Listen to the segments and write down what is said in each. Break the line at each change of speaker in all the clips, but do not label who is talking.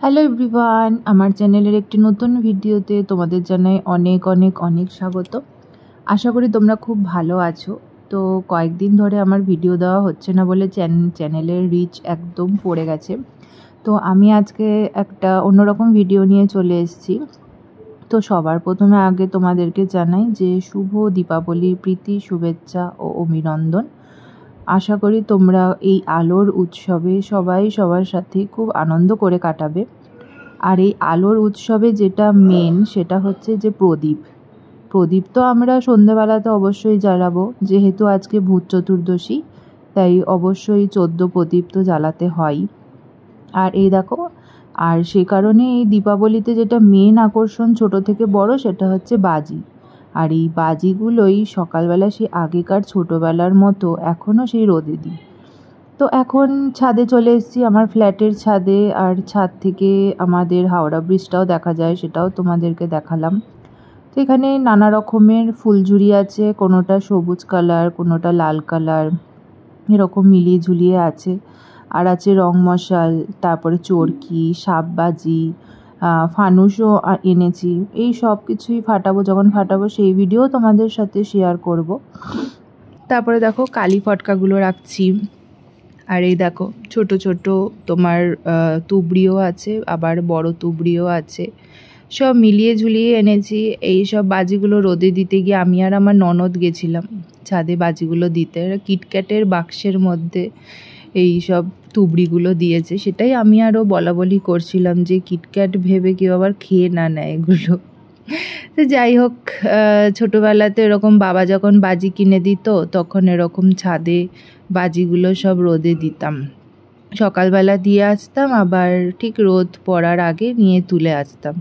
Hello everyone, আমার চ্যানেলের একটি নতুন ভিডিওতে তোমাদের জানাই অনেক অনেক অনেক স্বাগত। আশা করি তোমরা খুব ভালো আছো। তো কয়েকদিন ধরে আমার ভিডিও দেওয়া হচ্ছে না বলে চ্যানেলের রিচ একদম পড়ে গেছে। তো আমি আজকে একটা অন্যরকম ভিডিও নিয়ে চলে এসেছি। তো সবার প্রথমে আগে তোমাদেরকে জানাই যে শুভ দীপাবলির প্রীতি, শুভেচ্ছা ও অভিনন্দন। আশা করি তোমরা এই আলোর উৎসবে সবাই সবার সাথে খুব আনন্দ করে কাটাবে। আর এই আলোর উৎসবে যেটা মেন সেটা হচ্ছে যে প্রদীপ তো আমরা সন্ধেবেলাতে অবশ্যই জ্বালাবো, যেহেতু আজকে ভূত চতুর্দশী তাই অবশ্যই 14 প্রদীপ তো জ্বালাতে হয়। আর এই দেখো, আর সে কারণে এই দীপাবলিতে যেটা মেন আকর্ষণ ছোট থেকে বড় সেটা হচ্ছে বাজি। আর এই বাজিগুলোই সকালবেলা সেই আগেকার ছোটোবেলার মতো এখনও সেই রোদে দিই। তো এখন ছাদে চলে এসেছি, আমার ফ্ল্যাটের ছাদে। আর ছাদ থেকে আমাদের হাওড়া ব্রিজটাও দেখা যায়, সেটাও তোমাদেরকে দেখালাম। তো এখানে নানা রকমের ফুলঝুরি আছে, কোনোটা সবুজ কালার, কোনোটা লাল কালার, এরকম মিলিয়ে ঝুলিয়ে আছে। আর আছে রং মশাল, তারপরে চরকি, সাপবাজি, ফানুসও এনেছি। এই সব কিছুই ফাটাবো, যখন ফাটাবো সেই ভিডিও তোমাদের সাথে শেয়ার করব। তারপরে দেখো কালী ফটকাগুলো রাখছি। আর এই দেখো ছোট ছোট তোমার তুবড়িও আছে, আবার বড় তুবড়িও আছে, সব মিলিয়ে ঝুলিয়ে এনেছি। এই সব বাজিগুলো রোদে দিতে গিয়ে আমি আর আমার ননদ গেছিলাম ছাদে বাজিগুলো দিতে। কিটক্যাটের বাক্সের মধ্যে এই সব তুবড়িগুলো দিয়েছে, সেটাই আমি আরও বলাবলি করছিলাম যে কিটক্যাট ভেবে কেউ আবার খেয়ে না নেয় এগুলো। তো যাই হোক, ছোটোবেলাতে এরকম বাবা যখন বাজি কিনে দিত তখন এরকম ছাদে বাজিগুলো সব রোদে দিতাম। সকালবেলা দিয়ে আসতাম, আবার ঠিক রোদ পড়ার আগে নিয়ে তুলে আসতাম।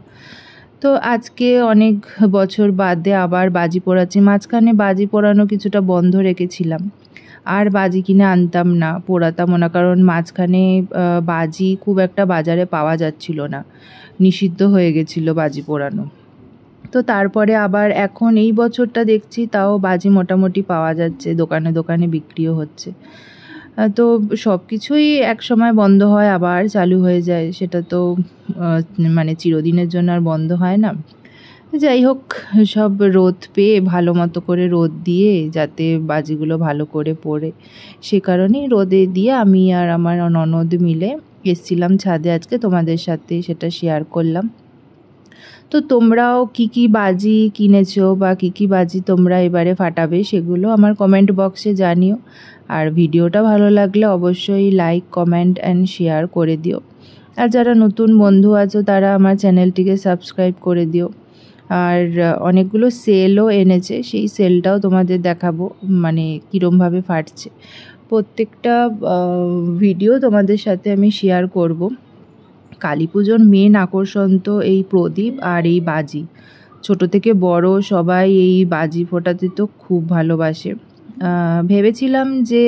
তো আজকে অনেক বছর বাদে আবার বাজি পোড়াচ্ছি। মাঝখানে বাজি পোড়ানো কিছুটা বন্ধ রেখেছিলাম, আর বাজি কিনে আনতাম না, পোড়াতামও না, কারণ মাঝখানে বাজি খুব একটা বাজারে পাওয়া যাচ্ছিল না, নিষিদ্ধ হয়ে গেছিলো বাজি পোড়ানো। তো তারপরে আবার এখন এই বছরটা দেখছি তাও বাজি মোটামুটি পাওয়া যাচ্ছে, দোকানে দোকানে বিক্রিও হচ্ছে। তো সব কিছুই এক সময় বন্ধ হয় আবার চালু হয়ে যায়, সেটা তো মানে চিরদিনের জন্য আর বন্ধ হয় না। যাই হোক, সব রোদ পেয়ে ভালো মতো করে রোদ দিয়ে যাতে বাজিগুলো ভালো করে পড়ে, সে কারণেই রোদে দিয়ে আমি আর আমার ননদ মিলে এসেছিলাম ছাদে আজকে, তোমাদের সাথে সেটা শেয়ার করলাম। তো তোমরাও কি কি বাজি কিনেছো বা কি কি বাজি তোমরা এবারে ফাটাবে সেগুলো আমার কমেন্ট বক্সে জানিও। আর ভিডিওটা ভালো লাগলে অবশ্যই লাইক, কমেন্ট অ্যান্ড শেয়ার করে দিও। আর যারা নতুন বন্ধু আছো তারা আমার চ্যানেলটিকে সাবস্ক্রাইব করে দিও। আর অনেকগুলো সেলও এনেছে, সেই সেলটাও তোমাদের দেখাবো, মানে কীরমভাবে ফাটছে। প্রত্যেকটা ভিডিও তোমাদের সাথে আমি শেয়ার করব। কালী পুজোর মেন আকর্ষণ তো এই প্রদীপ আর এই বাজি। ছোট থেকে বড় সবাই এই বাজি ফোটাতে তো খুব ভালোবাসে। ভেবেছিলাম যে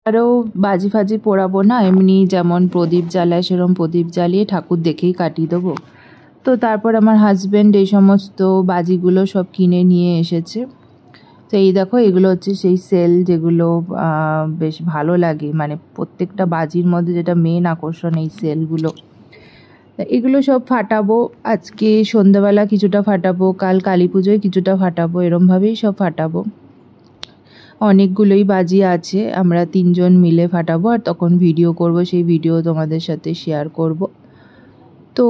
আরও বাজি ফাজি পোড়াবো না, এমনি যেমন প্রদীপ জ্বালায় সেরকম প্রদীপ জ্বালিয়ে ঠাকুর দেখেই কাটিয়ে দেবো। তো তারপর আমার হাজব্যান্ড এই সমস্ত বাজিগুলো সব কিনে নিয়ে এসেছে। তো এই দেখো, এগুলো হচ্ছে সেই সেল যেগুলো বেশ ভালো লাগে, মানে প্রত্যেকটা বাজির মধ্যে যেটা মেন আকর্ষণ এই সেলগুলো। এগুলো সব ফাটাবো আজকে সন্ধ্যাবেলা, কিছুটা ফাটাবো কাল কালী পুজোয়, কিছুটা ফাটাবো, এরমভাবেই সব ফাটাবো। অনেকগুলোই বাজি আছে, আমরা 3 জন মিলে ফাটাবো, আর তখন ভিডিও করব, সেই ভিডিও তোমাদের সাথে শেয়ার করব। তো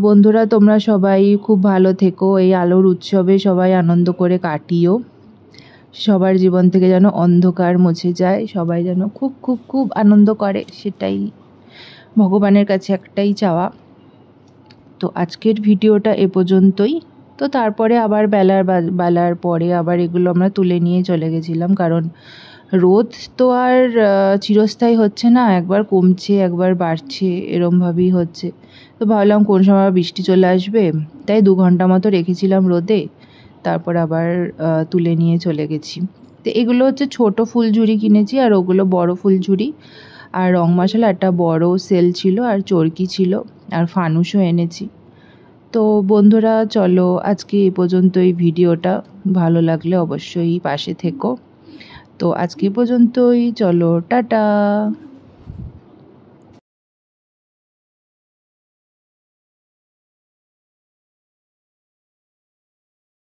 বন্ধুরা, তোমরা সবাই খুব ভালো থেকো, এই আলোর উৎসবে সবাই আনন্দ করে কাটিও। সবার জীবন থেকে যেন অন্ধকার মুছে যায়, সবাই যেন খুব খুব খুব আনন্দ করে, সেটাই ভগবানের কাছে একটাই চাওয়া। তো আজকের ভিডিওটা এ পর্যন্তই। তো তারপরে আবার বেলার পরে আবার এগুলো আমরা তুলে নিয়ে চলে গেছিলাম, কারণ রোদ তো আর চিরস্থায়ী হচ্ছে না, একবার কমছে একবার বাড়ছে, এরমভাবেই হচ্ছে। তো ভাবলাম কোন সময় বৃষ্টি চলে আসবে, তাই 2 ঘন্টা মতো রেখেছিলাম রোদে, তারপর আবার তুলে নিয়ে চলে গেছি। তো এগুলো হচ্ছে ছোট ফুলঝুরি কিনেছি, আর ওগুলো বড় ফুলঝুরি। আর রং মশলা একটা বড় সেল ছিল, আর চরকি ছিল, আর ফানুসও এনেছি। তো বন্ধুরা চলো আজকে এ পর্যন্তই ভিডিওটা, ভালো লাগলে অবশ্যই পাশে থেকো। তো আজকে পর্যন্তই, চলো টাটা।